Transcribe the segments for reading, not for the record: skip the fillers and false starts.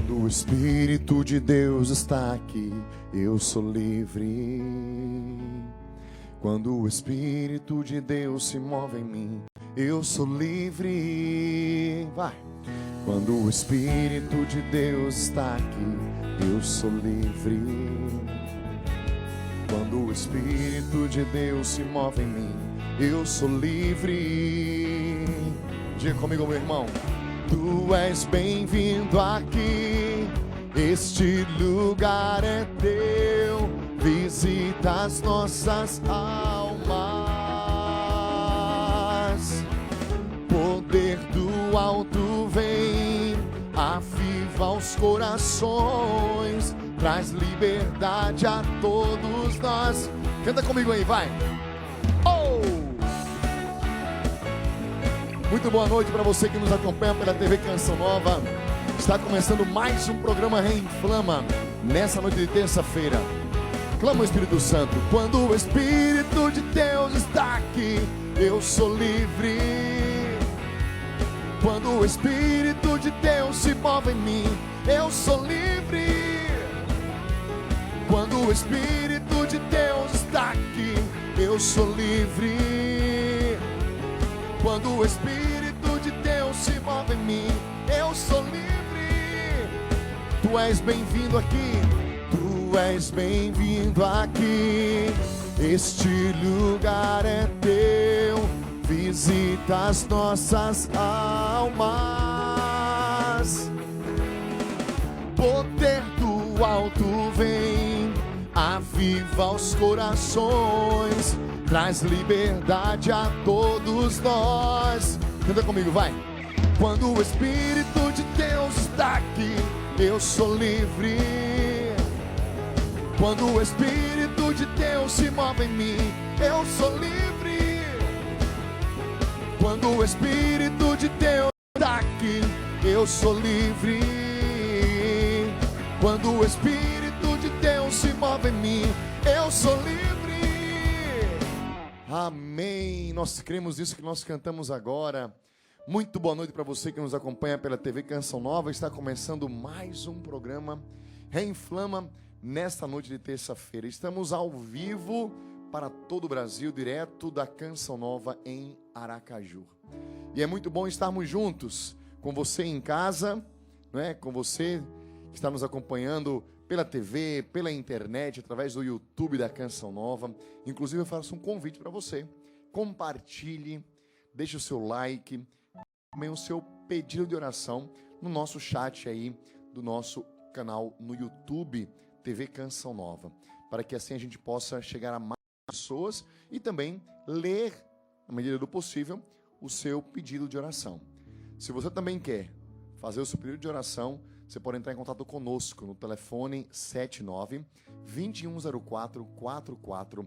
Quando o Espírito de Deus está aqui, eu sou livre. Quando o Espírito de Deus se move em mim, eu sou livre. Vai! Quando o Espírito de Deus está aqui, eu sou livre. Quando o Espírito de Deus se move em mim, eu sou livre. Diga comigo, meu irmão. Tu és bem-vindo aqui, este lugar é teu, visita as nossas almas. Poder do alto vem, aviva os corações, traz liberdade a todos nós. Canta comigo aí, vai! Muito boa noite para você que nos acompanha pela TV Canção Nova. Está começando mais um programa Reinflama, nessa noite de terça-feira. Clama o Espírito Santo. Quando o Espírito de Deus está aqui, eu sou livre. Quando o Espírito de Deus se move em mim, eu sou livre. Quando o Espírito de Deus está aqui, eu sou livre. Quando o Espírito de Deus se move em mim, eu sou livre. Tu és bem-vindo aqui, tu és bem-vindo aqui. Este lugar é teu, visita as nossas almas. Poder do alto vem, aviva os corações, traz liberdade a todos nós. Canta comigo, vai! Quando o Espírito de Deus está aqui, eu sou livre. Quando o Espírito de Deus se move em mim, eu sou livre. Quando o Espírito de Deus está aqui, eu sou livre. Quando o Espírito de Deus se move em mim, eu sou livre. Amém. Nós cremos nisso que nós cantamos agora. Muito boa noite para você que nos acompanha pela TV Canção Nova. Está começando mais um programa Reinflama nesta noite de terça-feira. Estamos ao vivo para todo o Brasil, direto da Canção Nova em Aracaju. E é muito bom estarmos juntos com você em casa, não é? Com você que está nos acompanhando pela TV, pela internet, através do YouTube da Canção Nova. Inclusive eu faço um convite para você. Compartilhe, deixe o seu like, também o seu pedido de oração no nosso chat aí do nosso canal no YouTube, TV Canção Nova, para que assim a gente possa chegar a mais pessoas e também ler, na medida do possível, o seu pedido de oração. Se você também quer fazer o seu pedido de oração, você pode entrar em contato conosco no telefone 79-2104-4444.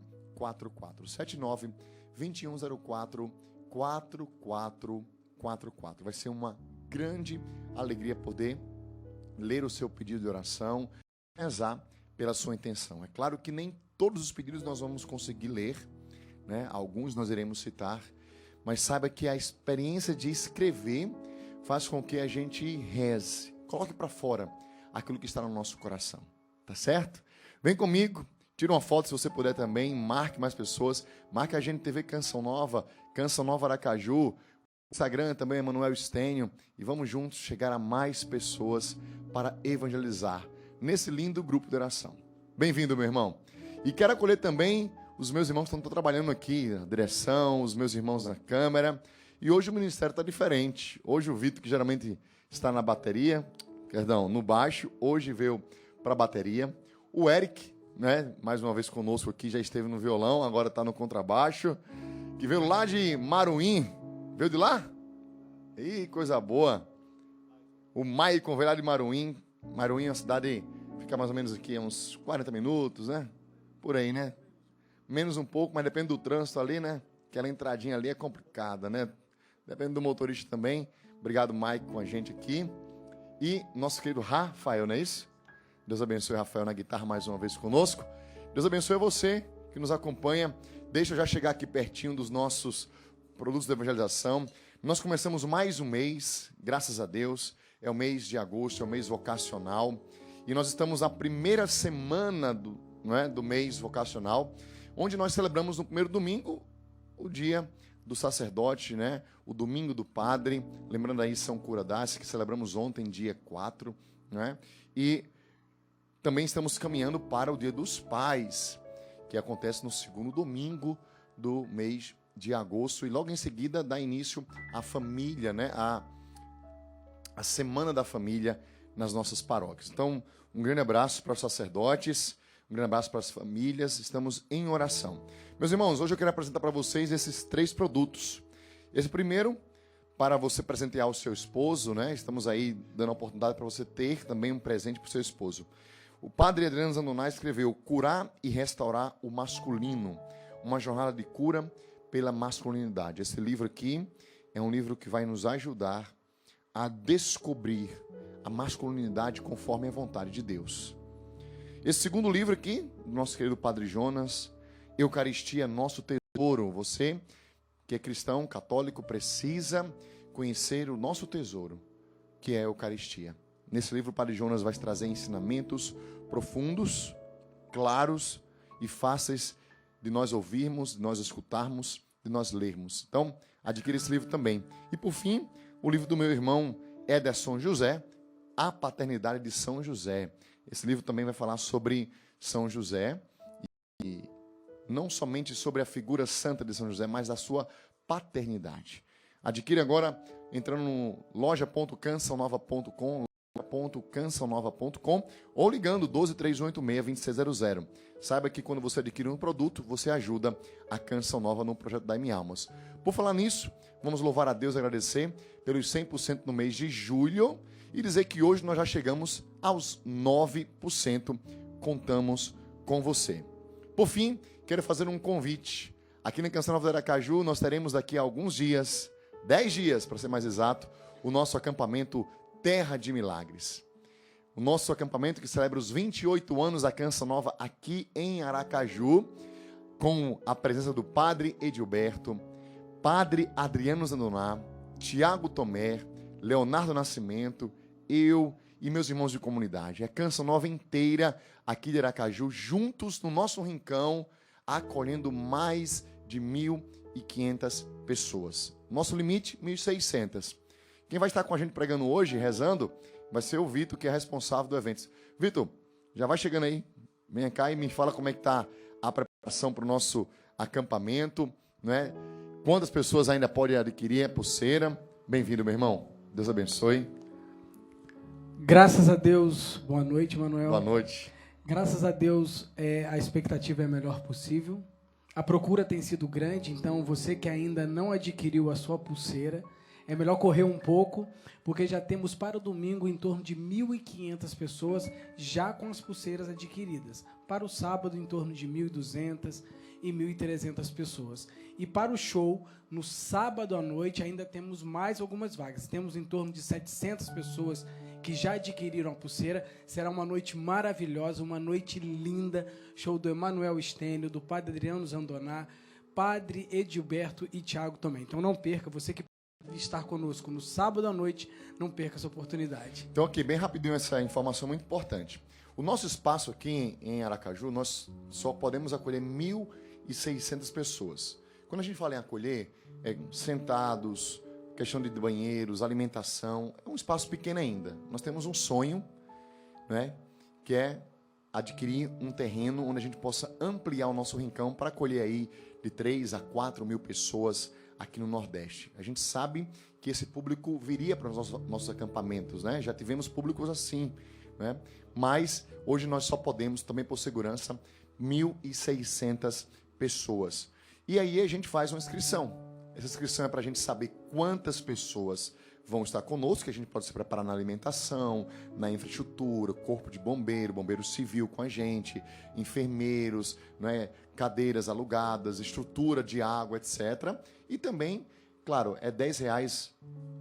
79-2104-4444. Vai ser uma grande alegria poder ler o seu pedido de oração, rezar pela sua intenção. É claro que nem todos os pedidos nós vamos conseguir ler, né? Alguns nós iremos citar, mas saiba que a experiência de escrever faz com que a gente reze. Coloque para fora aquilo que está no nosso coração, tá certo? Vem comigo, tira uma foto se você puder também, marque mais pessoas, marque a gente TV Canção Nova Aracaju, Instagram também, Emanuel Estênio, e vamos juntos chegar a mais pessoas para evangelizar nesse lindo grupo de oração. Bem-vindo, meu irmão. E quero acolher também os meus irmãos que estão trabalhando aqui, a direção, os meus irmãos na câmera, e hoje o ministério está diferente. Hoje o Vitor, que geralmente está na bateria, no baixo, hoje veio para a bateria. O Eric, né, mais uma vez conosco aqui, já esteve no violão, agora está no contrabaixo, que veio lá de Maruim. Veio de lá? Ih, coisa boa. O Maicon veio lá de Maruim. Maruim é uma cidade, fica mais ou menos aqui, uns 40 minutos, né? Por aí, né? Menos um pouco, mas depende do trânsito ali, né? Aquela entradinha ali é complicada, né? Depende do motorista também. Obrigado, Mike, com a gente aqui. E nosso querido Rafael, não é isso? Deus abençoe Rafael na guitarra mais uma vez conosco. Deus abençoe você que nos acompanha. Deixa eu já chegar aqui pertinho dos nossos produtos de evangelização. Nós começamos mais um mês, graças a Deus. é o mês de agosto, é o mês vocacional. E nós estamos na primeira semana do mês vocacional, onde nós celebramos no primeiro domingo o dia do sacerdote, né? O domingo do padre. Lembrando aí São Curadácio, que celebramos ontem, dia 4. Né? E também estamos caminhando para o dia dos pais, que acontece no segundo domingo do mês de agosto. E logo em seguida dá início à família, né? A Semana da Família nas nossas paróquias. Então, um grande abraço para os sacerdotes, um grande abraço para as famílias. Estamos em oração. Meus irmãos, hoje eu quero apresentar para vocês esses 3 produtos. Esse primeiro, para você presentear o seu esposo, né? Estamos aí dando a oportunidade para você ter também um presente para o seu esposo. O padre Adriano Zandoná escreveu Curar e Restaurar o Masculino, uma jornada de cura pela masculinidade. Esse livro aqui é um livro que vai nos ajudar a descobrir a masculinidade conforme a vontade de Deus. Esse segundo livro aqui, do nosso querido Padre Jonas, Eucaristia, Nosso Tesouro. Você que é cristão, católico, precisa conhecer o nosso tesouro, que é a Eucaristia. Nesse livro, o Padre Jonas vai trazer ensinamentos profundos, claros e fáceis de nós ouvirmos, de nós escutarmos, de nós lermos. Então, adquira esse livro também. E, por fim, o livro do meu irmão Ederson José, A Paternidade de São José. Esse livro também vai falar sobre São José, e não somente sobre a figura santa de São José, mas da sua paternidade. Adquire agora entrando no loja.cançãonova.com, loja.cançãonova.com, ou ligando 12-3186-2600. Saiba que quando você adquire um produto, você ajuda a Canção Nova no projeto Dai-me Almas. Por falar nisso, vamos louvar a Deus e agradecer pelos 100% no mês de julho e dizer que hoje nós já chegamos aos 9%. Contamos com você. Por fim, quero fazer um convite. Aqui na Canção Nova do Aracaju, nós teremos daqui a alguns dias, 10 dias para ser mais exato, o nosso acampamento Terra de Milagres. O nosso acampamento que celebra os 28 anos da Canção Nova aqui em Aracaju, com a presença do Padre Edilberto, Padre Adriano Zandoná, Tiago Tomé, Leonardo Nascimento, eu e meus irmãos de comunidade. A Canção Nova inteira aqui de Aracaju, juntos no nosso rincão, acolhendo mais de 1.500 pessoas. Nosso limite, 1.600. Quem vai estar com a gente pregando hoje, rezando, vai ser o Vitor, que é responsável do evento. Vitor, já vai chegando aí. Venha cá e me fala como é que está a preparação para o nosso acampamento, né? Quantas pessoas ainda podem adquirir a pulseira? Bem-vindo, meu irmão. Deus abençoe. Graças a Deus. Boa noite, Manuel. Boa noite. Graças a Deus, a expectativa é a melhor possível. A procura tem sido grande, então você que ainda não adquiriu a sua pulseira, é melhor correr um pouco, porque já temos para o domingo em torno de 1.500 pessoas já com as pulseiras adquiridas. Para o sábado, em torno de 1.200 e 1.300 pessoas. E para o show, no sábado à noite, ainda temos mais algumas vagas. Temos em torno de 700 pessoas que já adquiriram a pulseira. Será uma noite maravilhosa, uma noite linda. Show do Emanuel Stênio, do Padre Adriano Zandoná, Padre Edilberto e Tiago também. Então não perca, você que estar conosco no sábado à noite, não perca essa oportunidade. Então aqui, bem rapidinho, essa informação muito importante. O nosso espaço aqui em Aracaju, nós só podemos acolher 1.600 pessoas. Quando a gente fala em acolher, sentados, questão de banheiros, alimentação, é um espaço pequeno ainda. Nós temos um sonho, né, que é adquirir um terreno onde a gente possa ampliar o nosso rincão para acolher aí de 3 a 4 mil pessoas aqui no Nordeste. A gente sabe que esse público viria para os nossos acampamentos, né? Já tivemos públicos assim, né? Mas hoje nós só podemos, também por segurança, 1.600 pessoas. E aí a gente faz uma inscrição. Essa inscrição é para a gente saber quantas pessoas vão estar conosco, que a gente pode se preparar na alimentação, na infraestrutura, corpo de bombeiro, bombeiro civil com a gente, enfermeiros, né, cadeiras alugadas, estrutura de água, etc. E também, claro, é R$10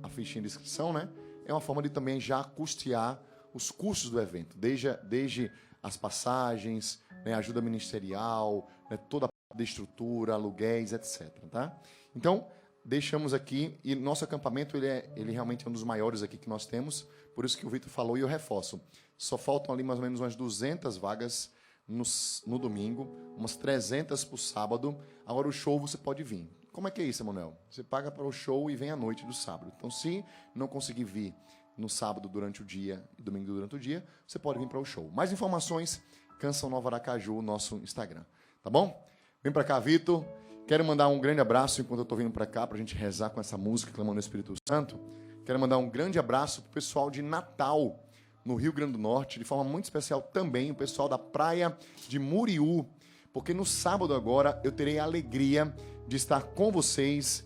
a fichinha de inscrição, né? É uma forma de também já custear os custos do evento, desde as passagens, né, ajuda ministerial, né, toda a parte de estrutura, aluguéis, etc. Tá? Então, deixamos aqui, e nosso acampamento ele realmente é um dos maiores aqui que nós temos, por isso que o Vitor falou e eu reforço. Só faltam ali mais ou menos umas 200 vagas no domingo, umas 300 para o sábado. Agora o show você pode vir. Como é que é isso, Emanuel? Você paga para o show e vem à noite do sábado. Então, se não conseguir vir no sábado durante o dia e domingo durante o dia, você pode vir para o show. Mais informações, Canção Nova Aracaju, nosso Instagram. Tá bom? Vem para cá, Vitor. Quero mandar um grande abraço enquanto eu estou vindo para cá, para a gente rezar com essa música, clamando no Espírito Santo. Quero mandar um grande abraço para o pessoal de Natal, no Rio Grande do Norte, de forma muito especial também o pessoal da praia de Muriú, porque no sábado agora eu terei a alegria de estar com vocês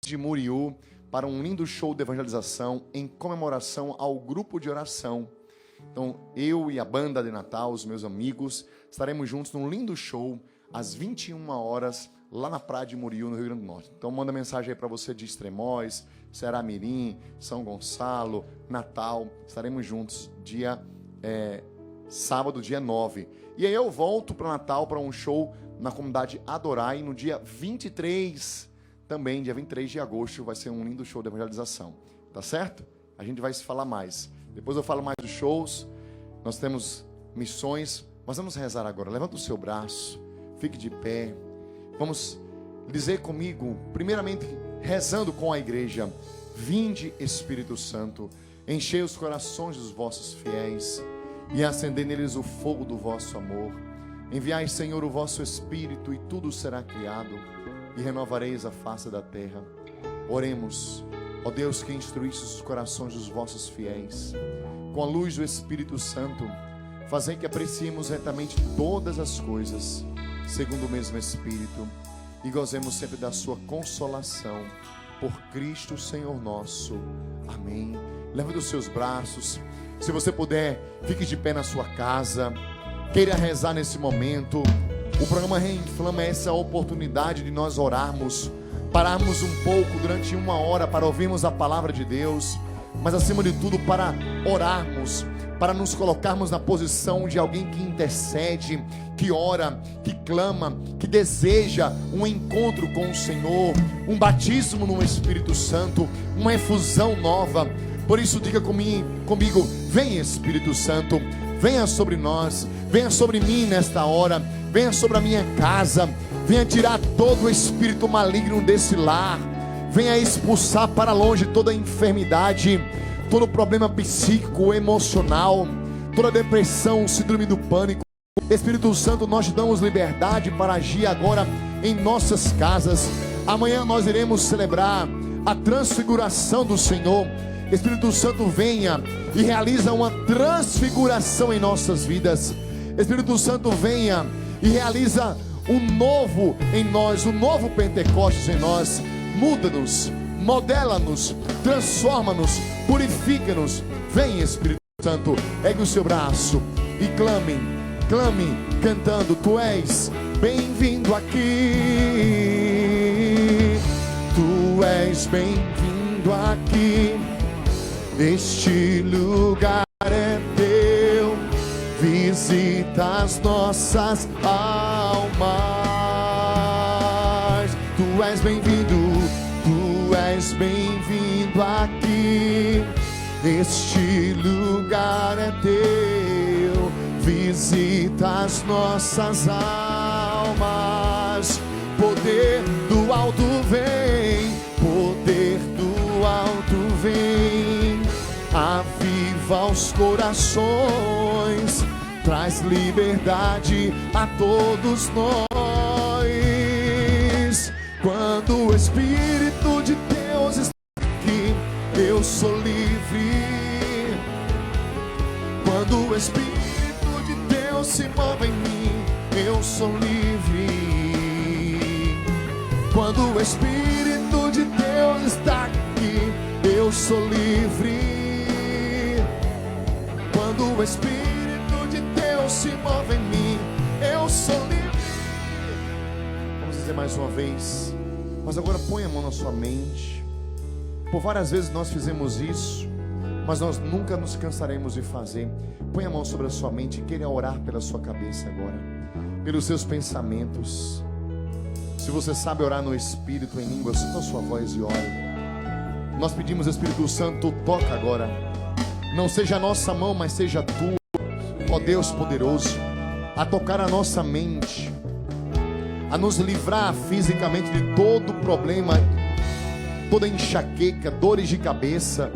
de Muriú, para um lindo show de evangelização em comemoração ao grupo de oração. Então, eu e a banda de Natal, os meus amigos, estaremos juntos num lindo show às 21 horas, lá na praia de Muriú, no Rio Grande do Norte. Então, manda mensagem aí para você de Extremóis, Ceará Mirim, São Gonçalo, Natal. Estaremos juntos sábado, dia 9. E aí eu volto para Natal para um show na comunidade Adorai no dia 23, também dia 23 de agosto, vai ser um lindo show de evangelização. Tá certo? A gente vai se falar mais. Depois eu falo mais dos shows. Nós temos missões, mas vamos rezar agora. Levanta o seu braço, fique de pé. Vamos dizer comigo, primeiramente rezando com a igreja: vinde, Espírito Santo, enchei os corações dos vossos fiéis e acendei neles o fogo do vosso amor. Enviai, Senhor, o vosso Espírito e tudo será criado e renovareis a face da terra. Oremos. Ó Deus, que instruísse os corações dos vossos fiéis com a luz do Espírito Santo, fazei que apreciemos retamente todas as coisas segundo o mesmo Espírito e gozemos sempre da sua consolação por Cristo Senhor nosso. Amém. Levante os seus braços. Se você puder, fique de pé na sua casa. Queira rezar nesse momento. O programa Reinflama é essa oportunidade de nós orarmos, pararmos um pouco durante 1 hora para ouvirmos a palavra de Deus, mas acima de tudo para orarmos, para nos colocarmos na posição de alguém que intercede, que ora, que clama, que deseja um encontro com o Senhor, um batismo no Espírito Santo, uma efusão nova. Por isso diga comigo: vem Espírito Santo, venha sobre nós, venha sobre mim nesta hora, venha sobre a minha casa, venha tirar todo o espírito maligno desse lar, venha expulsar para longe toda enfermidade, todo problema psíquico, emocional, toda depressão, síndrome do pânico. Espírito Santo, nós te damos liberdade para agir agora em nossas casas. Amanhã nós iremos celebrar a transfiguração do Senhor. Espírito Santo, venha e realiza uma transfiguração em nossas vidas. Espírito Santo, venha e realiza um novo em nós, um novo Pentecostes em nós. Muda-nos, modela-nos, transforma-nos, purifica-nos. Vem Espírito Santo, ergue o seu braço e clame cantando: tu és bem-vindo aqui, tu és bem-vindo aqui. Este lugar é teu, visita as nossas almas. Tu és bem-vindo aqui. Este lugar é teu, visita as nossas almas. Poder do alto vem, poder do alto vem, aviva os corações, traz liberdade a todos nós. Quando o Espírito de Deus está aqui, eu sou livre. Quando o Espírito de Deus se move em mim, eu sou livre. Quando o Espírito de Deus está aqui, eu sou livre. Quando o Espírito de Deus se move em mim, eu sou livre. Vamos dizer mais uma vez, mas agora põe a mão na sua mente. Por várias vezes nós fizemos isso, mas nós nunca nos cansaremos de fazer. Põe a mão sobre a sua mente e queira orar pela sua cabeça agora, pelos seus pensamentos. Se você sabe orar no Espírito, em língua, solta a sua voz e ore. Nós pedimos, Espírito Santo, toca agora. Não seja a nossa mão, mas seja tu, ó Deus poderoso, a tocar a nossa mente, a nos livrar fisicamente de todo problema, toda enxaqueca, dores de cabeça,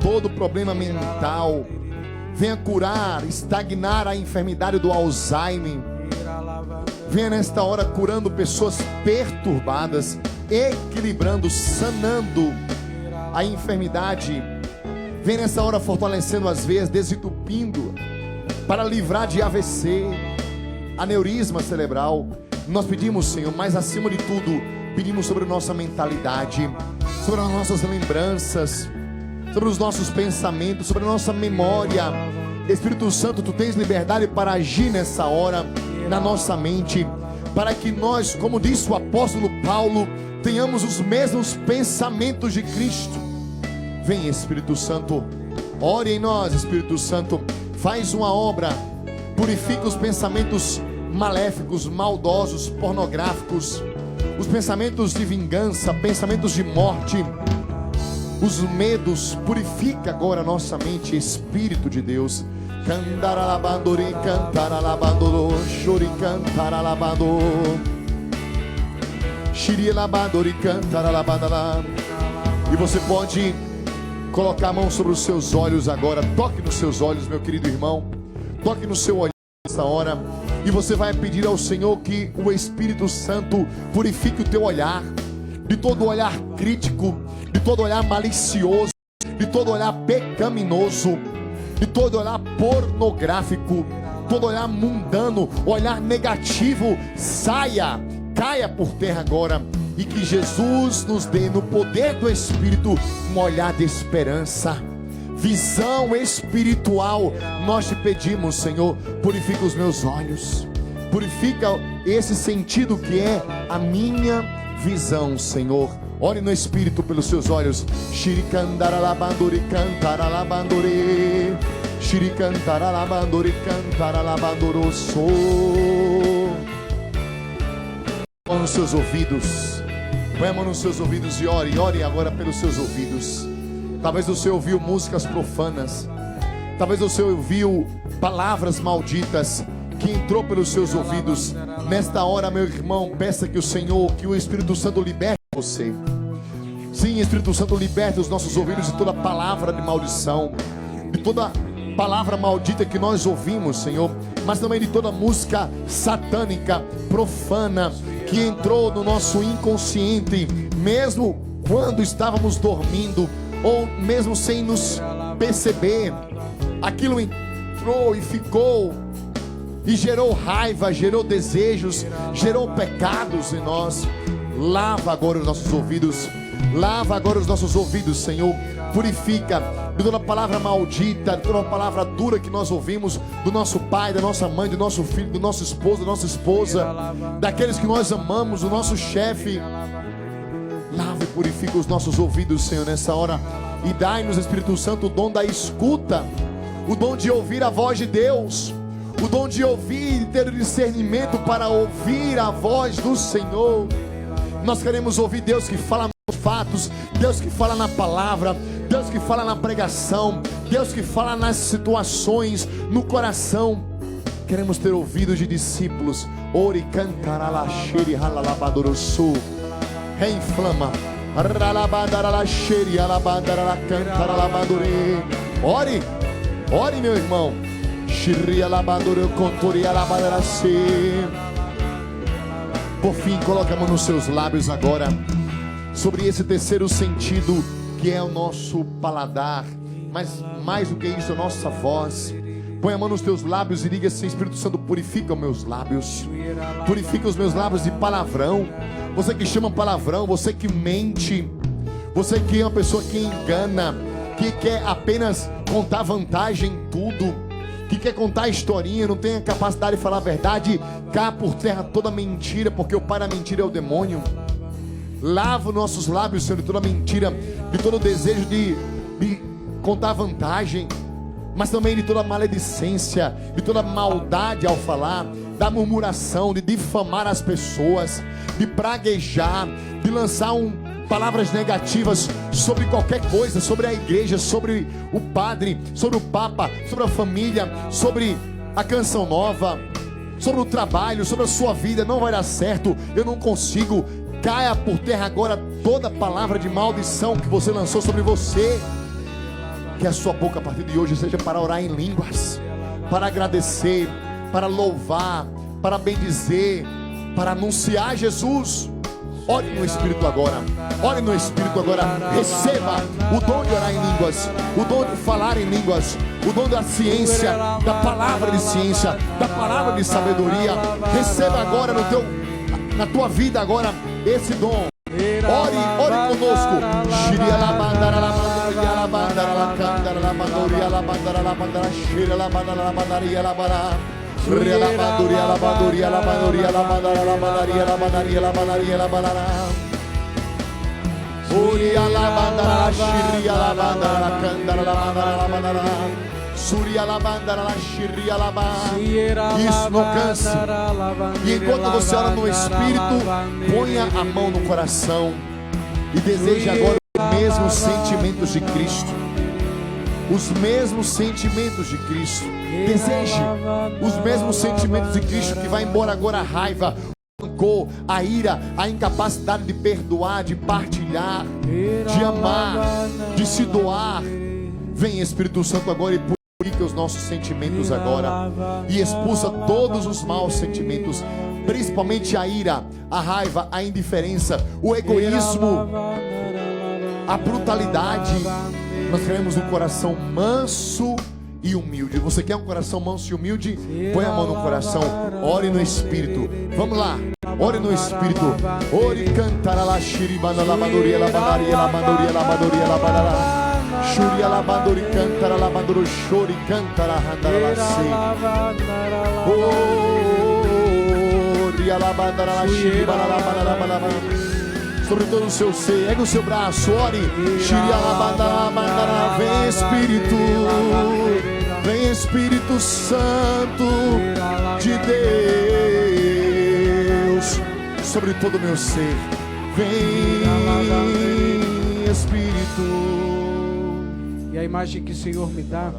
todo problema mental. Venha curar, estagnar a enfermidade do Alzheimer. Venha nesta hora curando pessoas perturbadas, equilibrando, sanando a enfermidade. Venha nessa hora fortalecendo as veias, desentupindo, para livrar de AVC, aneurisma cerebral. Nós pedimos, Senhor, mas acima de tudo, pedimos sobre a nossa mentalidade, sobre as nossas lembranças, sobre os nossos pensamentos, sobre a nossa memória. Espírito Santo, tu tens liberdade para agir nessa hora na nossa mente, para que nós, como disse o apóstolo Paulo, tenhamos os mesmos pensamentos de Cristo. Vem, Espírito Santo, ore em nós, Espírito Santo, faz uma obra, purifica os pensamentos maléficos, maldosos, pornográficos, os pensamentos de vingança, pensamentos de morte, os medos. Purifica agora a nossa mente, Espírito de Deus. Cantaralabandori, cantaralabandoro, chori, cantaralabando, xirielabandori, cantaralabandalá. E você pode colocar a mão sobre os seus olhos agora. Toque nos seus olhos, meu querido irmão. Toque no seu olhar nessa hora. E você vai pedir ao Senhor que o Espírito Santo purifique o teu olhar, de todo olhar crítico, de todo olhar malicioso, de todo olhar pecaminoso, de todo olhar pornográfico, todo olhar mundano, olhar negativo. Saia, caia por terra agora. E que Jesus nos dê, no poder do Espírito, um olhar de esperança, visão espiritual. Nós te pedimos, Senhor, purifica os meus olhos, purifica esse sentido que é a minha visão, Senhor. Ore no Espírito pelos seus olhos. Shirikandaralabandori, cantaralabandori, shirikantaralabandori, cantaralabandoroso. Põe nos seus ouvidos, põe a mão nos seus ouvidos e ore. Ore agora pelos seus ouvidos. Talvez você ouviu músicas profanas, talvez você ouviu palavras malditas que entrou pelos seus ouvidos. Nesta hora, meu irmão, peça que o Senhor, que o Espírito Santo liberte você. Sim, Espírito Santo, liberte os nossos ouvidos de toda palavra de maldição, de toda palavra maldita que nós ouvimos, Senhor, mas também de toda música satânica, profana, que entrou no nosso inconsciente, mesmo quando estávamos dormindo, ou mesmo sem nos perceber. Aquilo entrou e ficou, e gerou raiva, gerou desejos, gerou pecados em nós. Lava agora os nossos ouvidos, lava agora os nossos ouvidos, Senhor. Purifica de toda palavra maldita, de toda palavra dura que nós ouvimos do nosso pai, da nossa mãe, do nosso filho, do nosso esposo, da nossa esposa, daqueles que nós amamos, do nosso chefe. Lava e purifica os nossos ouvidos, Senhor, nessa hora. E dai-nos, Espírito Santo, o dom da escuta, o dom de ouvir a voz de Deus, o dom de ouvir e ter o discernimento para ouvir a voz do Senhor. Nós queremos ouvir Deus que fala nos fatos, Deus que fala na palavra, Deus que fala na pregação, Deus que fala nas situações, no coração. Queremos ter ouvido de discípulos. Ori cantaralaxeri halalabadorosu. Reinflama. Ralabadaralaxeri alabadaralacantaralabadore. Ore, ore, meu irmão. Xirri alabadore contori alabadarase. Por fim, coloca a mão nos seus lábios agora, sobre esse terceiro sentido, que é o nosso paladar, mas mais do que isso, a nossa voz. Põe a mão nos teus lábios e diga assim: Espírito Santo, purifica os meus lábios, purifica os meus lábios de palavrão. Você que chama palavrão, você que mente, você que é uma pessoa que engana, que quer apenas contar vantagem em tudo, que quer contar historinha, não tem a capacidade de falar a verdade. Cá por terra toda mentira, porque o pai da mentira é o demônio. Lava os nossos lábios, Senhor, de toda mentira, de todo desejo de contar vantagem, mas também de toda maledicência, de toda maldade ao falar. da murmuração, de difamar as pessoas, de praguejar, de lançar palavras negativas sobre qualquer coisa, sobre a igreja, sobre o padre, sobre o papa, sobre a família, sobre a canção nova, sobre o trabalho, sobre a sua vida. Não vai dar certo, eu não consigo. Caia por terra agora toda palavra de maldição que você lançou sobre você. Que a sua boca a partir de hoje seja para orar em línguas, para agradecer, para louvar, para bendizer, para anunciar Jesus. Ore no Espírito agora, ore no Espírito agora. Receba o dom de orar em línguas, o dom de falar em línguas, o dom da ciência, da palavra de ciência, da palavra de sabedoria. Receba agora na tua vida agora esse dom. Ore conosco. Isso, não canse. E enquanto você ora no Espírito, ponha a mão no coração e deseje agora os mesmos sentimentos de Cristo. Os mesmos sentimentos de Cristo. Deseje os mesmos sentimentos de Cristo, que vai embora agora a raiva, o rancor, a ira, a incapacidade de perdoar, de partilhar, de amar, de se doar. Vem, Espírito Santo, agora e purifica os nossos sentimentos agora, e expulsa todos os maus sentimentos, principalmente a ira, a raiva, a indiferença, o egoísmo, a brutalidade. Nós queremos um coração manso e humilde. Você quer um coração manso e humilde? Põe a mão no coração, ore no Espírito. Vamos lá, ore no Espírito. Ore cantar la shiribana la madoria la banaria la madoria la madoria la banala. Shuria la bandori cantara la bandoro shori cantara handara la se. Oh, ria la bandara la shiribana la banala banala. Sobre todo o seu ser, ergue o seu braço, ore. Shiria la bandara bandara. Vem Espírito, vem Espírito Santo de Deus, sobre todo o meu ser. Vem Espírito. E a imagem que o Senhor me dá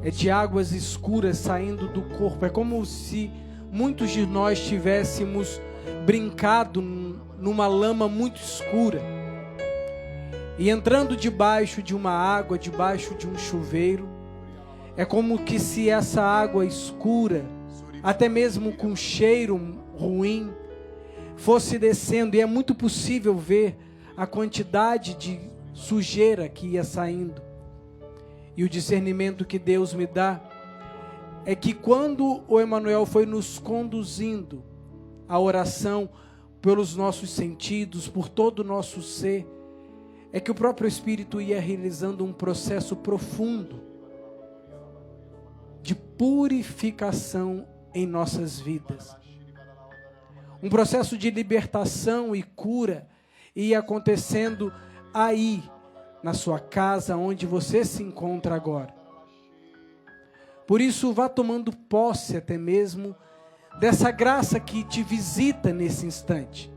é de águas escuras saindo do corpo. É como se muitos de nós tivéssemos brincado numa lama muito escura e entrando debaixo de uma água, debaixo de um chuveiro. É como que se essa água escura, até mesmo com cheiro ruim, fosse descendo, e é muito possível ver a quantidade de sujeira que ia saindo. E o discernimento que Deus me dá é que quando o Emanuel foi nos conduzindo a oração pelos nossos sentidos, por todo o nosso ser, é que o próprio Espírito ia realizando um processo profundo de purificação em nossas vidas. Um processo de libertação e cura ia acontecendo aí, na sua casa, onde você se encontra agora. Por isso, vá tomando posse até mesmo dessa graça que te visita nesse instante.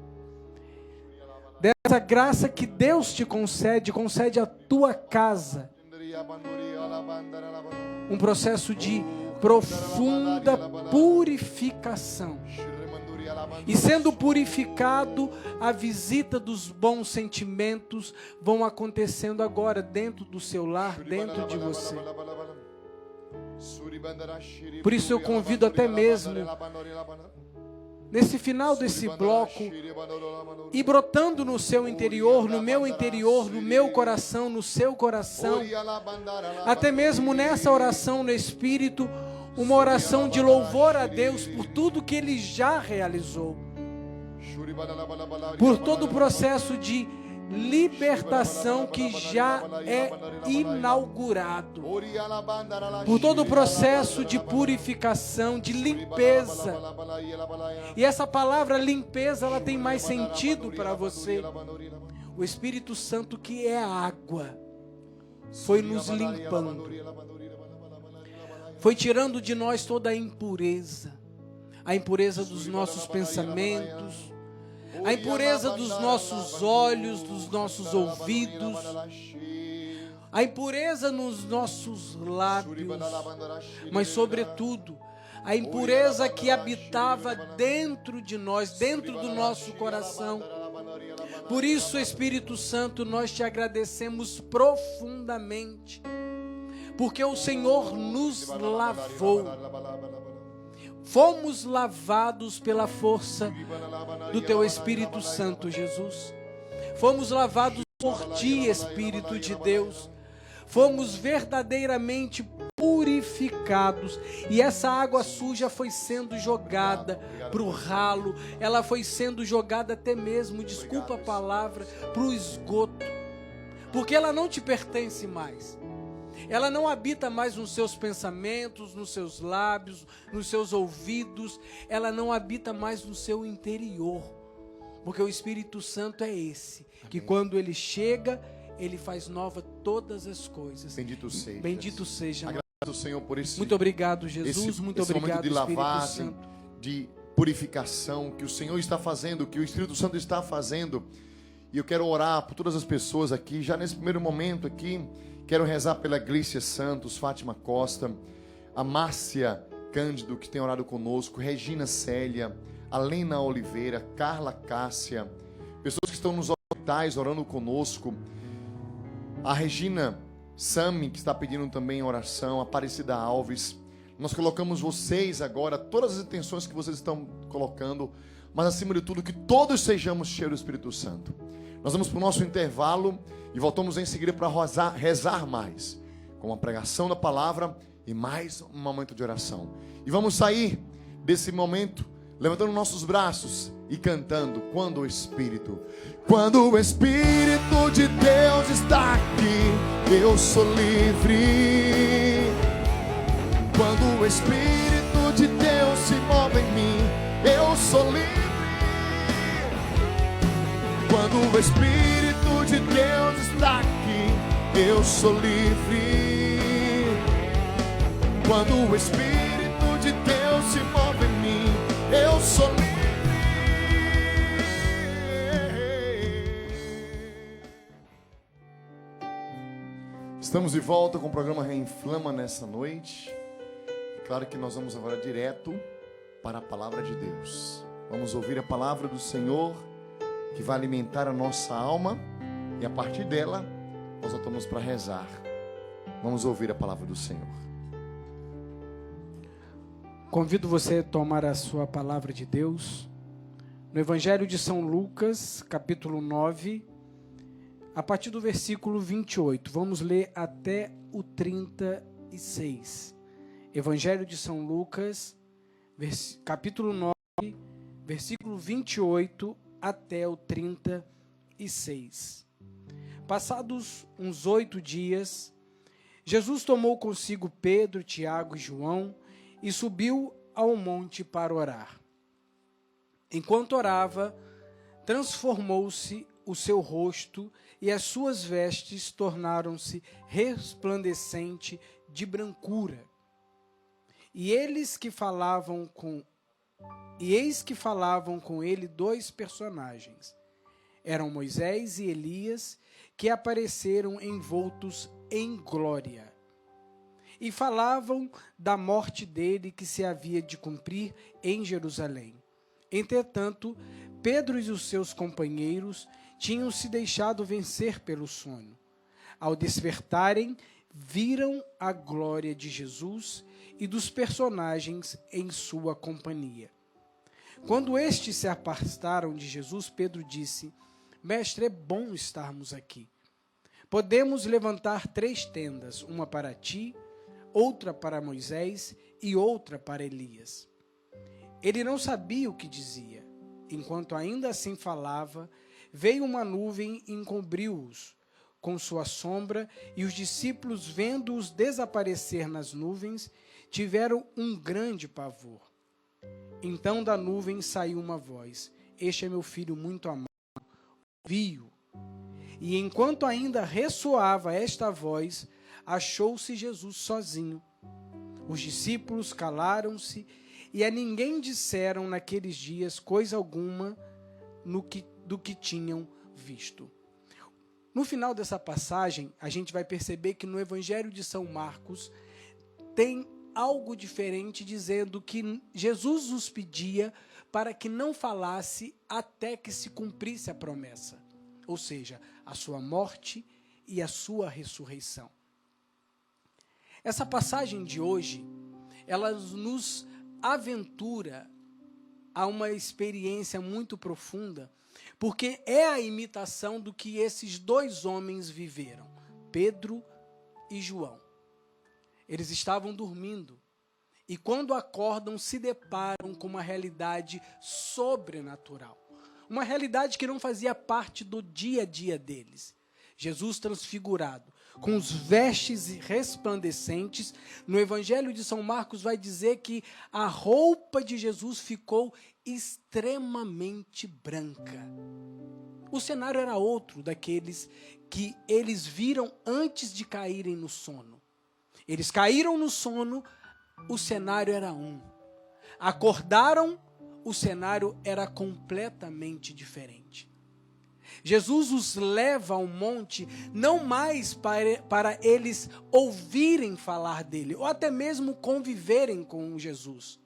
Dessa graça que Deus te concede à tua casa. Um processo de profunda purificação. E sendo purificado, a visita dos bons sentimentos vão acontecendo agora dentro do seu lar, dentro de você. Por isso eu convido até mesmo, nesse final desse bloco, e brotando no seu interior, no meu interior, no meu coração, no seu coração, até mesmo nessa oração no Espírito, uma oração de louvor a Deus por tudo que Ele já realizou, por todo o processo de libertação que já é inaugurado, por todo o processo de purificação, de limpeza. E essa palavra limpeza, ela tem mais sentido para você. O Espírito Santo, que é água, foi nos limpando, foi tirando de nós toda a impureza dos nossos pensamentos, a impureza dos nossos olhos, dos nossos ouvidos, a impureza nos nossos lábios, mas sobretudo a impureza que habitava dentro de nós, dentro do nosso coração. Por isso, Espírito Santo, nós te agradecemos profundamente, porque o Senhor nos lavou. Fomos lavados pela força do Teu Espírito Santo, Jesus. Fomos lavados por Ti, Espírito de Deus. Fomos verdadeiramente purificados, e essa água suja foi sendo jogada para o ralo, ela foi sendo jogada até mesmo, desculpa a palavra, para o esgoto, porque ela não te pertence mais. Ela não habita mais nos seus pensamentos, nos seus lábios, nos seus ouvidos. Ela não habita mais no seu interior. Porque o Espírito Santo é esse, que quando ele chega, ele faz nova todas as coisas. Bendito seja. Bendito seja. Agradeço ao Senhor por esse. Muito obrigado, Jesus. Muito obrigado, momento de Espírito lavagem, Santo. de purificação que o Senhor está fazendo, que o Espírito Santo está fazendo. E eu quero orar por todas as pessoas aqui, já nesse primeiro momento aqui. Quero rezar pela Glícia Santos, Fátima Costa, a Márcia Cândido, que tem orado conosco, Regina Célia, a Lena Oliveira, Carla Cássia, pessoas que estão nos hospitais orando conosco, a Regina Sami, que está pedindo também oração, Aparecida Alves. Nós colocamos vocês agora, todas as intenções que vocês estão colocando, mas acima de tudo, que todos sejamos cheios do Espírito Santo. Nós vamos para o nosso intervalo e voltamos em seguida para rezar mais, com a pregação da palavra e mais um momento de oração. E vamos sair desse momento levantando nossos braços e cantando quando o Espírito de Deus está aqui, eu sou livre. Quando o Espírito de Deus se move em mim, eu sou livre. Quando o Espírito de Deus está aqui, eu sou livre. Quando o Espírito de Deus se move em mim, eu sou livre. Estamos de volta com o programa Reinflama nessa noite. Claro que nós vamos agora direto para a palavra de Deus. Vamos ouvir a palavra do Senhor, que vai alimentar a nossa alma, e a partir dela nós voltamos para rezar. Vamos ouvir a palavra do Senhor. Convido você a tomar a sua palavra de Deus no Evangelho de São Lucas, capítulo 9, a partir do versículo 28. Vamos ler até o 36. Evangelho de São Lucas, capítulo 9, versículo 28 até o 36. Passados uns 8 dias, Jesus tomou consigo Pedro, Tiago e João e subiu ao monte para orar. Enquanto orava, transformou-se o seu rosto e as suas vestes tornaram-se resplandecentes de brancura. E eis que falavam com ele 2 personagens. Eram Moisés e Elias, que apareceram envoltos em glória. E falavam da morte dele que se havia de cumprir em Jerusalém. Entretanto, Pedro e os seus companheiros tinham se deixado vencer pelo sono. Ao despertarem, viram a glória de Jesus e dos personagens em sua companhia. Quando estes se afastaram de Jesus, Pedro disse: Mestre, é bom estarmos aqui. Podemos levantar 3 tendas, uma para ti, outra para Moisés e outra para Elias. Ele não sabia o que dizia. Enquanto ainda assim falava, veio uma nuvem e encobriu-os com sua sombra, e os discípulos, vendo-os desaparecer nas nuvens, tiveram um grande pavor. Então da nuvem saiu uma voz: Este é meu filho muito amado, ouvi-o. E enquanto ainda ressoava esta voz, achou-se Jesus sozinho. Os discípulos calaram-se e a ninguém disseram naqueles dias coisa alguma do que tinham visto. No final dessa passagem, a gente vai perceber que no Evangelho de São Marcos tem algo diferente, dizendo que Jesus nos pedia para que não falasse até que se cumprisse a promessa, ou seja, a sua morte e a sua ressurreição. Essa passagem de hoje, ela nos aventura a uma experiência muito profunda, porque é a imitação do que esses dois homens viveram, Pedro e João. Eles estavam dormindo e quando acordam se deparam com uma realidade sobrenatural, uma realidade que não fazia parte do dia a dia deles. Jesus transfigurado, com os vestes resplandecentes. No Evangelho de São Marcos vai dizer que a roupa de Jesus ficou extremamente branca. O cenário era outro daqueles que eles viram antes de caírem no sono. Eles caíram no sono, o cenário era um. Acordaram, o cenário era completamente diferente. Jesus os leva ao monte, não mais para eles ouvirem falar dele, ou até mesmo conviverem com Jesus.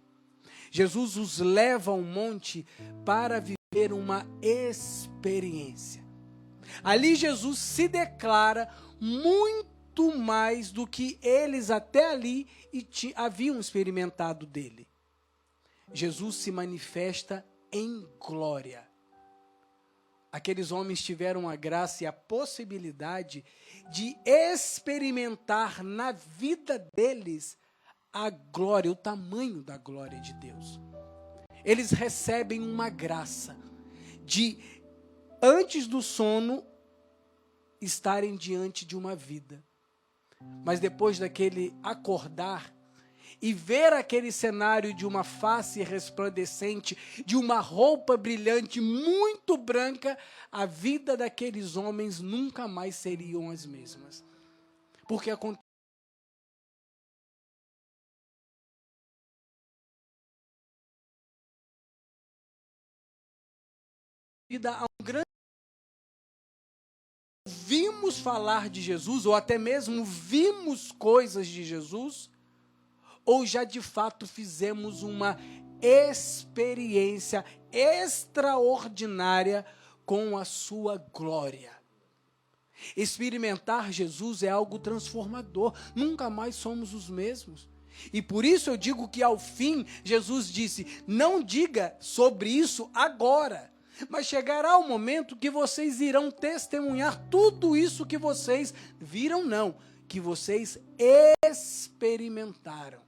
Jesus os leva ao monte para viver uma experiência. Ali Jesus se declara muito mais do que eles até ali haviam experimentado dele. Jesus se manifesta em glória. Aqueles homens tiveram a graça e a possibilidade de experimentar na vida deles a glória, o tamanho da glória de Deus. Eles recebem uma graça de, antes do sono, estarem diante de uma vida. Mas depois daquele acordar e ver aquele cenário de uma face resplandecente, de uma roupa brilhante, muito branca, a vida daqueles homens nunca mais seriam as mesmas. Porque aconteceu a um grande... Vimos falar de Jesus, ou até mesmo vimos coisas de Jesus, ou já de fato fizemos uma experiência extraordinária com a sua glória. Experimentar Jesus é algo transformador, nunca mais somos os mesmos. E por isso eu digo que ao fim, Jesus disse, não diga sobre isso agora, mas chegará o momento que vocês irão testemunhar tudo isso que vocês viram, não, que vocês experimentaram.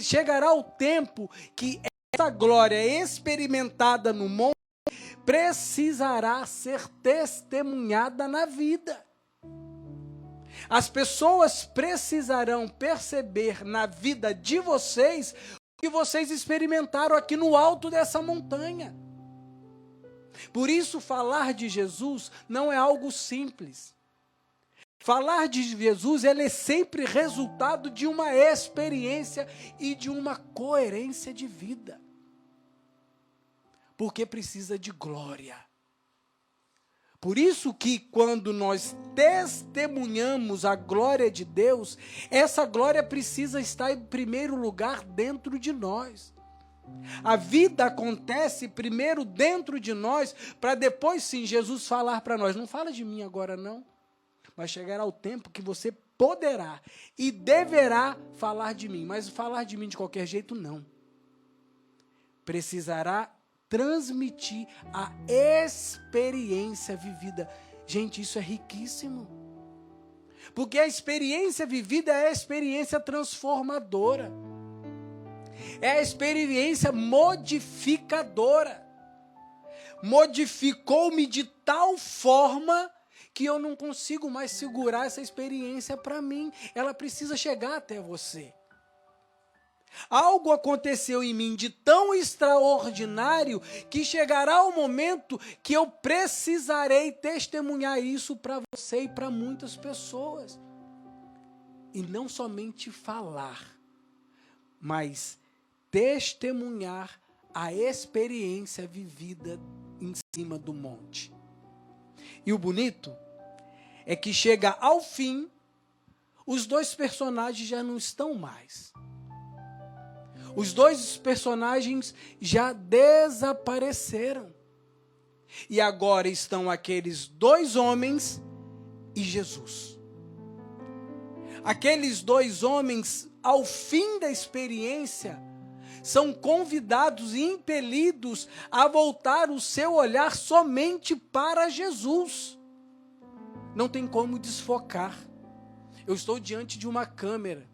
Chegará o tempo que essa glória experimentada no monte precisará ser testemunhada na vida. As pessoas precisarão perceber na vida de vocês o que vocês experimentaram aqui no alto dessa montanha. Por isso, falar de Jesus não é algo simples. Falar de Jesus, ele é sempre resultado de uma experiência e de uma coerência de vida. Porque precisa de glória. Por isso que quando nós testemunhamos a glória de Deus, essa glória precisa estar em primeiro lugar dentro de nós. A vida acontece primeiro dentro de nós, para depois sim Jesus falar para nós, não fala de mim agora não. Mas chegará o tempo que você poderá e deverá falar de mim. Mas falar de mim de qualquer jeito, não. Precisará transmitir a experiência vivida. Gente, isso é riquíssimo. Porque a experiência vivida é a experiência transformadora. É a experiência modificadora. Modificou-me de tal forma que eu não consigo mais segurar essa experiência para mim. Ela precisa chegar até você. Algo aconteceu em mim de tão extraordinário que chegará o momento que eu precisarei testemunhar isso para você e para muitas pessoas. E não somente falar, mas testemunhar a experiência vivida em cima do monte. E o bonito é que chega ao fim, os dois personagens já não estão mais. Os dois personagens já desapareceram. E agora estão aqueles dois homens e Jesus. Aqueles dois homens, ao fim da experiência, são convidados e impelidos a voltar o seu olhar somente para Jesus. Não tem como desfocar. Eu estou diante de uma câmera.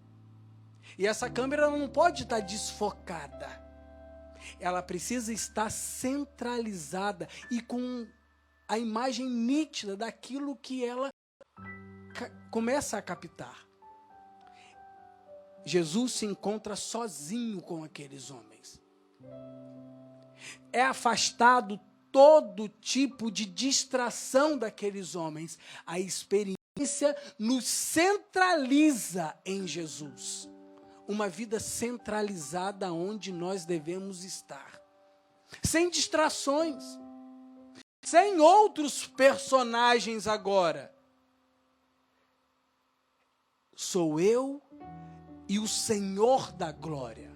E essa câmera não pode estar desfocada. Ela precisa estar centralizada e com a imagem nítida daquilo que ela começa a captar. Jesus se encontra sozinho com aqueles homens. É afastado todo tipo de distração daqueles homens. A experiência nos centraliza em Jesus. Uma vida centralizada onde nós devemos estar. Sem distrações. Sem outros personagens agora. Sou eu e o Senhor da glória.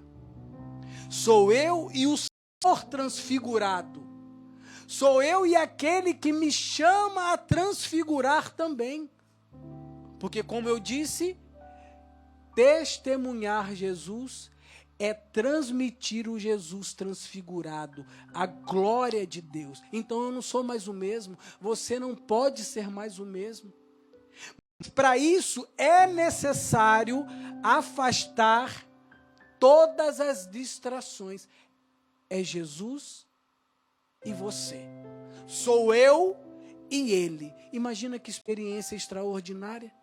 Sou eu e o Senhor transfigurado. Sou eu e aquele que me chama a transfigurar também. Porque, como eu disse, testemunhar Jesus é transmitir o Jesus transfigurado, a glória de Deus. Então eu não sou mais o mesmo, você não pode ser mais o mesmo. Para isso é necessário afastar todas as distrações. É Jesus e você. Sou eu e ele. Imagina que experiência extraordinária.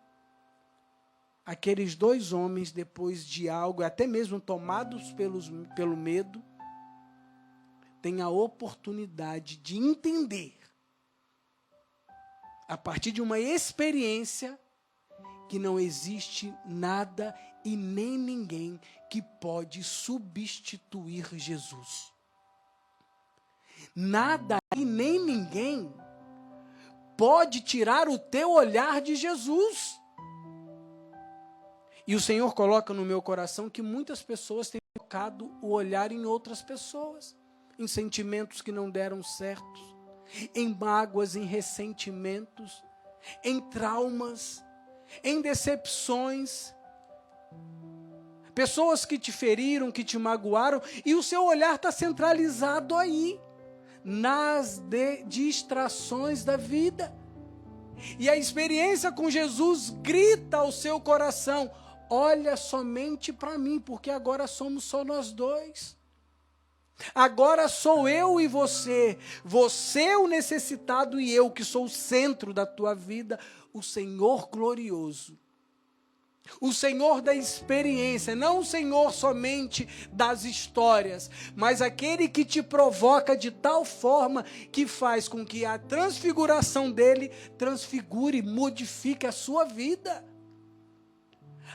Aqueles dois homens, depois de algo, até mesmo tomados pelo medo, têm a oportunidade de entender, a partir de uma experiência, que não existe nada e nem ninguém que pode substituir Jesus. Nada e nem ninguém pode tirar o teu olhar de Jesus. E o Senhor coloca no meu coração que muitas pessoas têm colocado o olhar em outras pessoas, em sentimentos que não deram certo, em mágoas, em ressentimentos, em traumas, em decepções, pessoas que te feriram, que te magoaram, e o seu olhar está centralizado aí, nas distrações da vida. E a experiência com Jesus grita ao seu coração: olha somente para mim, porque agora somos só nós dois. Agora sou eu e você. Você o necessitado e eu que sou o centro da tua vida. O Senhor glorioso. O Senhor da experiência, não o Senhor somente das histórias, mas aquele que te provoca de tal forma que faz com que a transfiguração dele transfigure, modifique a sua vida.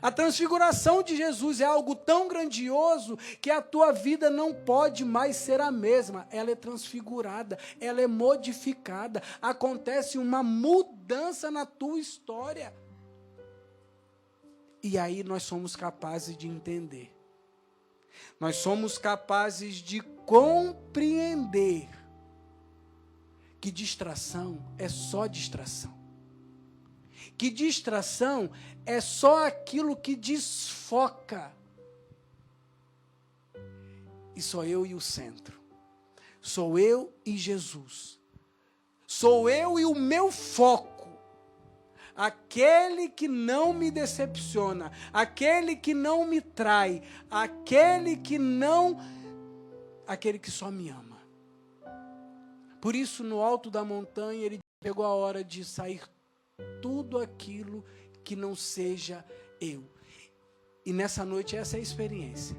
A transfiguração de Jesus é algo tão grandioso que a tua vida não pode mais ser a mesma. Ela é transfigurada, ela é modificada. Acontece uma mudança na tua história. E aí nós somos capazes de entender. Nós somos capazes de compreender que distração é só distração. Que distração é só aquilo que desfoca. E sou eu e o centro. Sou eu e Jesus. Sou eu e o meu foco. Aquele que não me decepciona, aquele que não me trai, aquele que só me ama. Por isso, no alto da montanha, ele chegou a hora de sair tudo aquilo que não seja eu. E nessa noite essa é a experiência.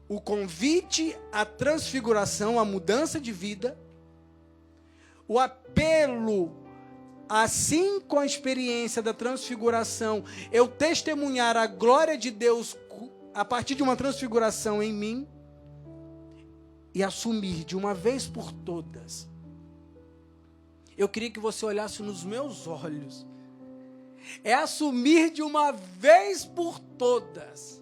O convite à transfiguração, à mudança de vida, o apelo assim com a experiência da transfiguração, eu testemunhar a glória de Deus a partir de uma transfiguração em mim, e assumir de uma vez por todas. Eu queria que você olhasse nos meus olhos. É assumir de uma vez por todas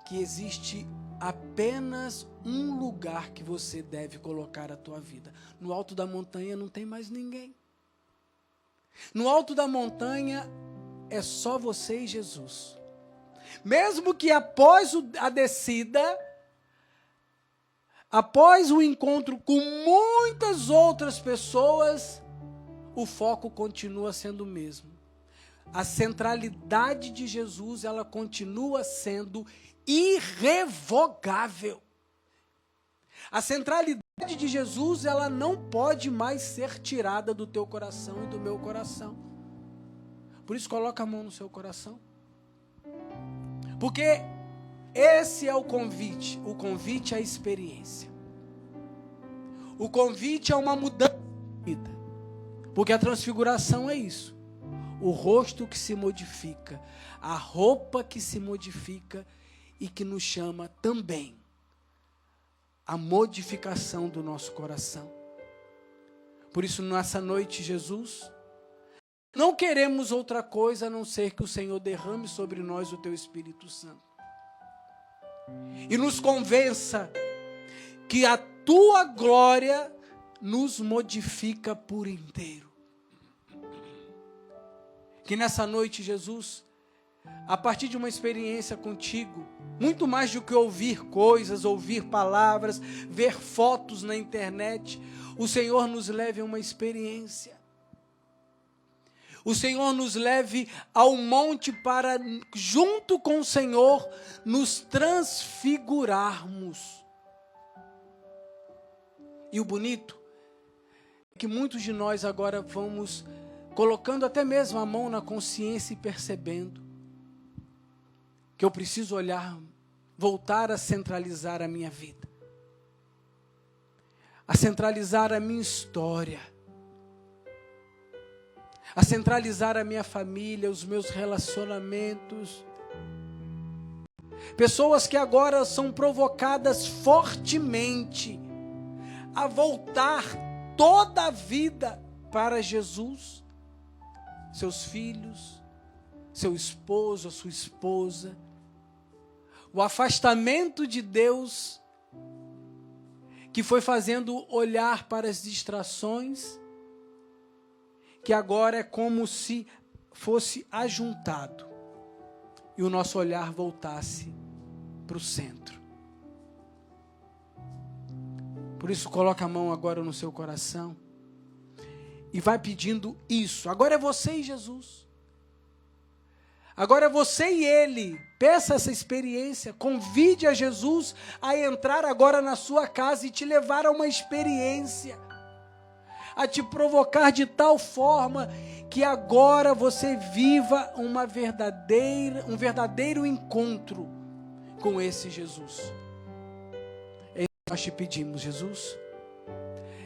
que existe apenas um lugar que você deve colocar a tua vida. No alto da montanha não tem mais ninguém. No alto da montanha é só você e Jesus. Mesmo que após a descida, após o encontro com muitas outras pessoas, o foco continua sendo o mesmo. A centralidade de Jesus, ela continua sendo irrevogável. A centralidade de Jesus, ela não pode mais ser tirada do teu coração e do meu coração. Por isso, coloca a mão no seu coração. Porque esse é o convite. O convite é a experiência. O convite é uma mudança de vida. Porque a transfiguração é isso. O rosto que se modifica, a roupa que se modifica e que nos chama também a modificação do nosso coração. Por isso, nessa noite, Jesus, não queremos outra coisa a não ser que o Senhor derrame sobre nós o teu Espírito Santo. E nos convença que a tua glória nos modifica por inteiro. Que nessa noite, Jesus, a partir de uma experiência contigo, muito mais do que ouvir coisas, ouvir palavras, ver fotos na internet, o Senhor nos leve a uma experiência. O Senhor nos leve ao monte para, junto com o Senhor, nos transfigurarmos. E o bonito é que muitos de nós agora vamos colocando até mesmo a mão na consciência e percebendo que eu preciso olhar, voltar a centralizar a minha vida, a centralizar a minha história, a centralizar a minha família, os meus relacionamentos. Pessoas que agora são provocadas fortemente a voltar toda a vida para Jesus, seus filhos, seu esposo, a sua esposa. O afastamento de Deus que foi fazendo olhar para as distrações, que agora é como se fosse ajuntado e o nosso olhar voltasse para o centro. Por isso, coloca a mão agora no seu coração e vai pedindo isso. Agora é você e Jesus. Agora é você e Ele. Peça essa experiência. Convide a Jesus a entrar agora na sua casa e te levar a uma experiência. A te provocar de tal forma que agora você viva um verdadeiro encontro com esse Jesus. É isso que nós te pedimos, Jesus.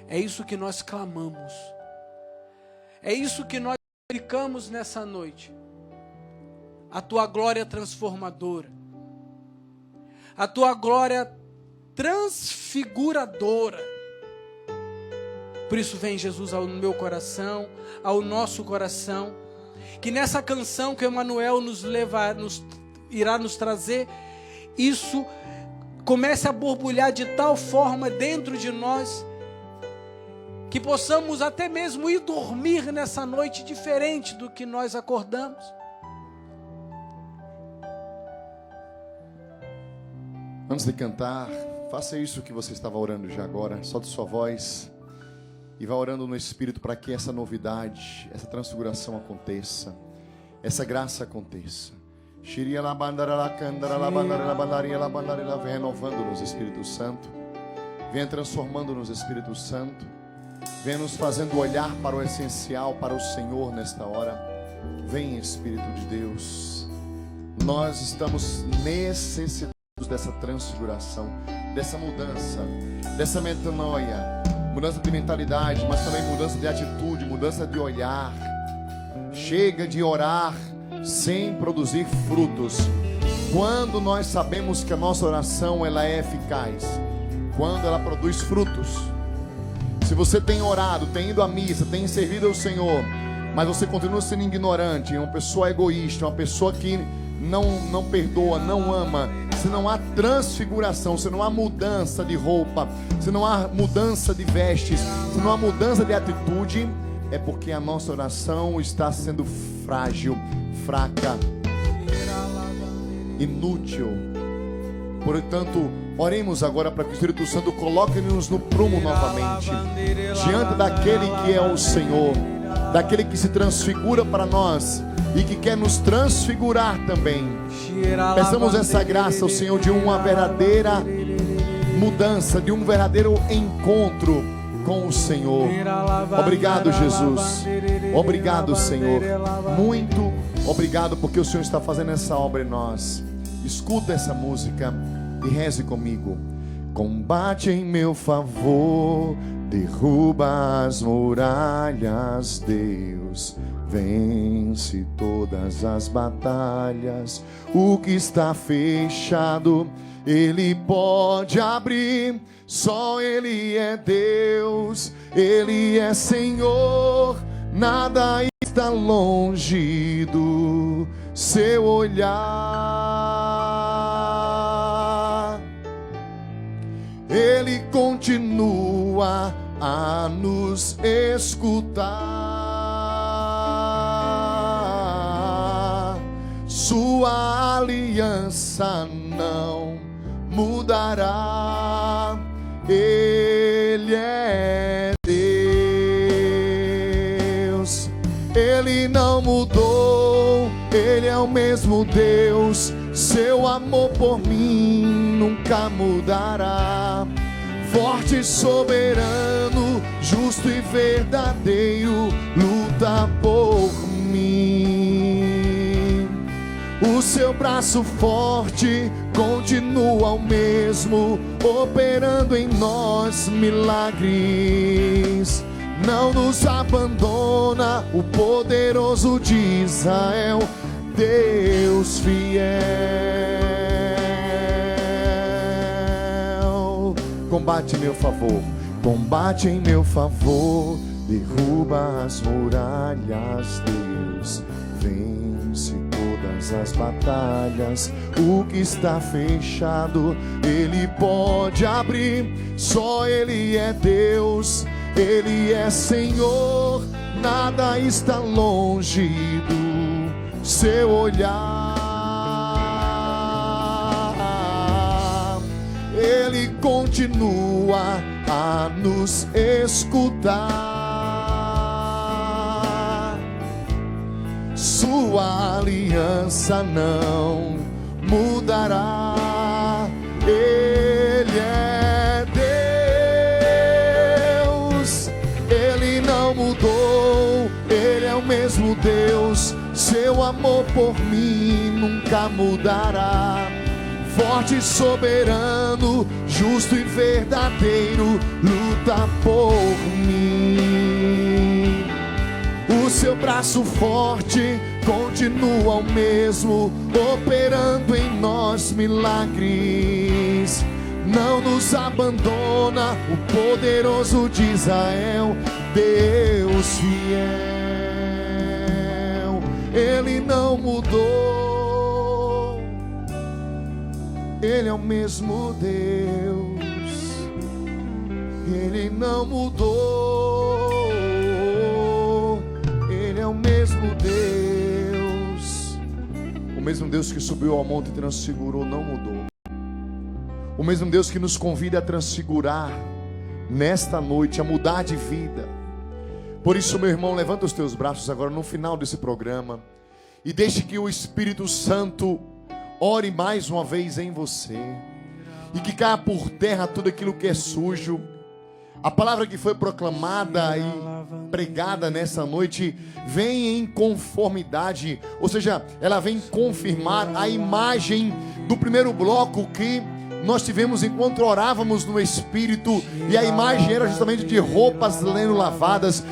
É isso que nós clamamos. É isso que nós suplicamos nessa noite. A tua glória transformadora. A tua glória transfiguradora. Por isso vem, Jesus, ao meu coração, ao nosso coração. Que nessa canção que o Emanuel irá nos trazer, isso comece a borbulhar de tal forma dentro de nós, que possamos até mesmo ir dormir nessa noite diferente do que nós acordamos. Antes de cantar, faça isso que você estava orando já agora, solte sua voz e vá orando no Espírito para que essa novidade, essa transfiguração aconteça, essa graça aconteça. Venha renovando-nos, Espírito Santo, venha transformando-nos, Espírito Santo, venha nos fazendo olhar para o essencial, para o Senhor nesta hora. Vem, Espírito de Deus, nós estamos necessitados dessa transfiguração, dessa mudança, dessa metanoia. mudança de mentalidade, mas também mudança de atitude, mudança de olhar. Chega de orar sem produzir frutos. Quando nós sabemos que a nossa oração ela é eficaz, quando ela produz frutos. Se você tem orado, tem ido à missa, tem servido ao Senhor, mas você continua sendo ignorante, uma pessoa egoísta, uma pessoa que não perdoa, não ama, se não há transfiguração, se não há mudança de roupa, se não há mudança de vestes, se não há mudança de atitude, é porque a nossa oração está sendo frágil, fraca, inútil. Portanto, oremos agora para que o Espírito Santo coloque-nos no prumo novamente, diante daquele que é o Senhor, daquele que se transfigura para nós e que quer nos transfigurar também. Peçamos essa graça ao Senhor de uma verdadeira mudança, de um verdadeiro encontro com o Senhor. Obrigado, Jesus. Obrigado, Senhor. Muito obrigado porque o Senhor está fazendo essa obra em nós. Escuta essa música e reze comigo. Combate em meu favor, derruba as muralhas, Deus vence todas as batalhas. O que está fechado, Ele pode abrir. Só Ele é Deus, Ele é Senhor. Nada está longe do seu olhar. Ele continua a nos escutar. Sua aliança não mudará. Ele é Deus. Ele não mudou. Ele é o mesmo Deus. Seu amor por mim nunca mudará. Forte e soberano, justo e verdadeiro, luta por mim. O seu braço forte continua o mesmo, operando em nós milagres. Não nos abandona o poderoso de Israel, Deus fiel. Combate em meu favor, combate em meu favor, derruba as muralhas, Deus vence todas as batalhas. O que está fechado, Ele pode abrir. Só Ele é Deus, Ele é Senhor. Nada está longe do seu olhar. Ele continua a nos escutar. Sua aliança não mudará. Ele é Deus. Ele não mudou. Ele é o mesmo Deus. Seu amor por mim nunca mudará. Forte e soberano, justo e verdadeiro, luta por mim. O seu braço forte continua o mesmo, operando em nós milagres. Não nos abandona o poderoso de Israel, Deus fiel. Ele não mudou. Ele é o mesmo Deus. Ele não mudou. Ele é o mesmo Deus. O mesmo Deus que subiu ao monte e transfigurou não mudou. O mesmo Deus que nos convida a transfigurar nesta noite, a mudar de vida. Por isso, meu irmão, levanta os teus braços agora no final desse programa e deixe que o Espírito Santo ore mais uma vez em você e que caia por terra tudo aquilo que é sujo. A palavra que foi proclamada e pregada nessa noite vem em conformidade, ou seja, ela vem confirmar a imagem do primeiro bloco que nós tivemos enquanto orávamos no Espírito, e a imagem era justamente de roupas sendo lavadas,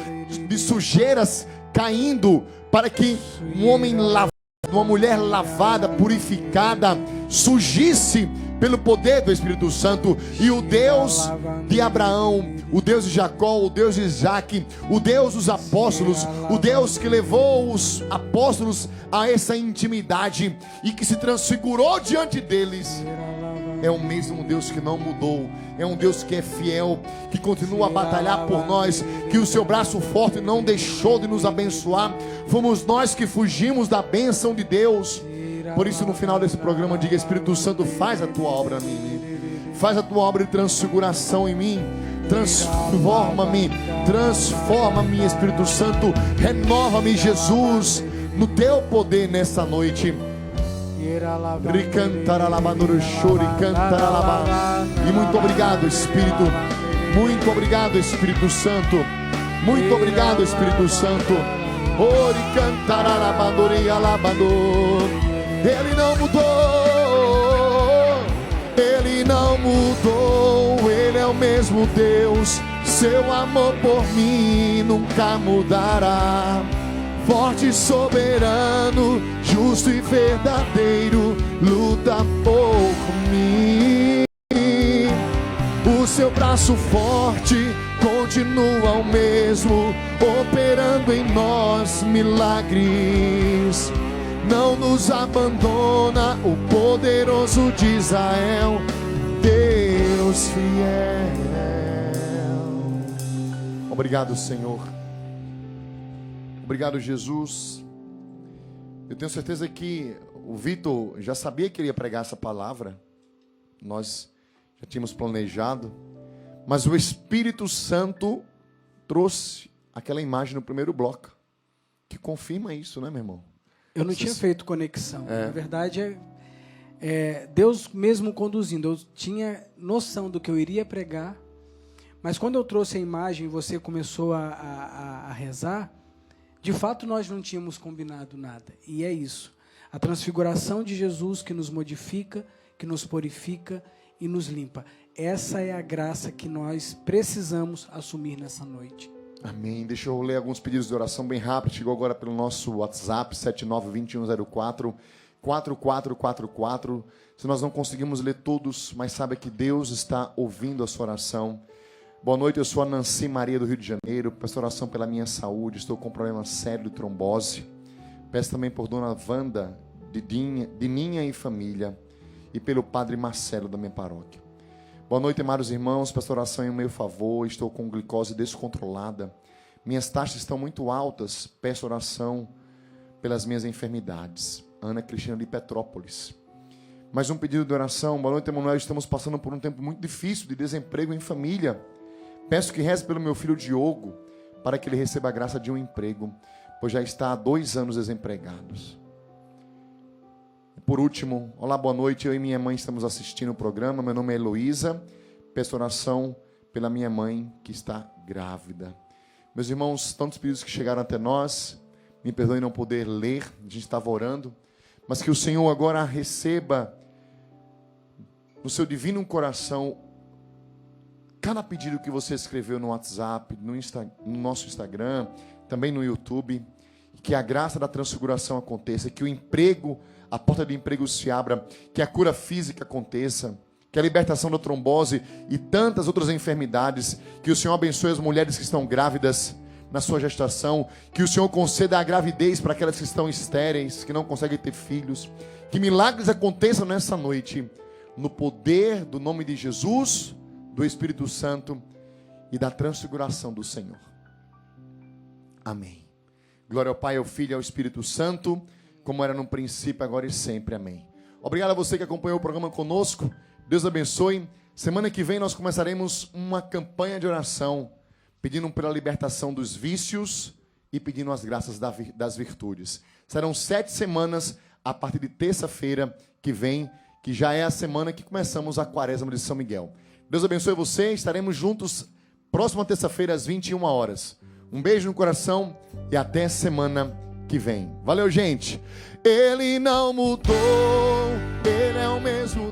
de sujeiras caindo, para que um homem lavado, uma mulher lavada, purificada, surgisse pelo poder do Espírito Santo. E o Deus de Abraão, o Deus de Jacó, o Deus de Isaac, o Deus dos apóstolos, o Deus que levou os apóstolos a essa intimidade e que se transfigurou diante deles, é o mesmo Deus que não mudou. É um Deus que é fiel, que continua a batalhar por nós, que o seu braço forte não deixou de nos abençoar. Fomos nós que fugimos da bênção de Deus. Por isso, no final desse programa, diga: Espírito Santo, faz a tua obra em mim. Faz a tua obra de transfiguração em mim. Transforma-me, transforma-me, Espírito Santo. Renova-me, Jesus, no teu poder nessa noite. E muito obrigado, Espírito. Muito obrigado, Espírito Santo. Muito obrigado, Espírito Santo. Ele não mudou. Ele não mudou. Ele é o mesmo Deus. Seu amor por mim nunca mudará. Forte e soberano, justo e verdadeiro, luta por mim. O seu braço forte continua o mesmo, operando em nós milagres. Não nos abandona o poderoso de Israel, Deus fiel. Obrigado, Senhor. Obrigado, Jesus. Eu tenho certeza que o Vitor já sabia que ele ia pregar essa palavra. Nós já tínhamos planejado. Mas o Espírito Santo trouxe aquela imagem no primeiro bloco, que confirma isso, né, meu irmão? Eu não tinha feito conexão. Na verdade, Deus mesmo conduzindo. Eu tinha noção do que eu iria pregar. Mas quando eu trouxe a imagem e você começou a rezar, de fato, nós não tínhamos combinado nada. E é isso. A transfiguração de Jesus que nos modifica, que nos purifica e nos limpa. Essa é a graça que nós precisamos assumir nessa noite. Amém. Deixa eu ler alguns pedidos de oração bem rápido. Chegou agora pelo nosso WhatsApp, 792104-4444. Se nós não conseguimos ler todos, mas saiba que Deus está ouvindo a sua oração. Boa noite, eu sou a Nancy Maria do Rio de Janeiro. Peço oração pela minha saúde, estou com um problema sério de trombose. Peço também por Dona Wanda, de Ninha e família, e pelo Padre Marcelo da minha paróquia. Boa noite, amados irmãos, peço oração em meu favor, estou com glicose descontrolada. Minhas taxas estão muito altas, peço oração pelas minhas enfermidades. Ana Cristina de Petrópolis. Mais um pedido de oração. Boa noite, Emanuel, estamos passando por um tempo muito difícil de desemprego em família. Peço que reze pelo meu filho Diogo, para que ele receba a graça de um emprego, pois já está há 2 anos desempregados. Por último, olá, boa noite, eu e minha mãe estamos assistindo o programa, meu nome é Heloísa, peço oração pela minha mãe que está grávida. Meus irmãos, tantos pedidos que chegaram até nós, me perdoem não poder ler, a gente estava orando, mas que o Senhor agora receba no seu divino coração cada pedido que você escreveu no WhatsApp, no nosso Instagram, também no YouTube, que a graça da transfiguração aconteça, que o emprego, a porta de emprego se abra, que a cura física aconteça, que a libertação da trombose e tantas outras enfermidades, que o Senhor abençoe as mulheres que estão grávidas na sua gestação, que o Senhor conceda a gravidez para aquelas que estão estéreis, que não conseguem ter filhos, que milagres aconteçam nessa noite, no poder do nome de Jesus, do Espírito Santo e da transfiguração do Senhor. Amém. Glória ao Pai, ao Filho e ao Espírito Santo, como era no princípio, agora e sempre. Amém. Obrigado a você que acompanhou o programa conosco. Deus abençoe. Semana que vem nós começaremos uma campanha de oração, pedindo pela libertação dos vícios e pedindo as graças das virtudes. Serão 7 semanas a partir de terça-feira que vem, que já é a semana que começamos a Quaresma de São Miguel. Deus abençoe você, estaremos juntos próxima terça-feira às 21 horas. Um beijo no coração e até semana que vem. Valeu, gente! Ele não mudou, Ele é o mesmo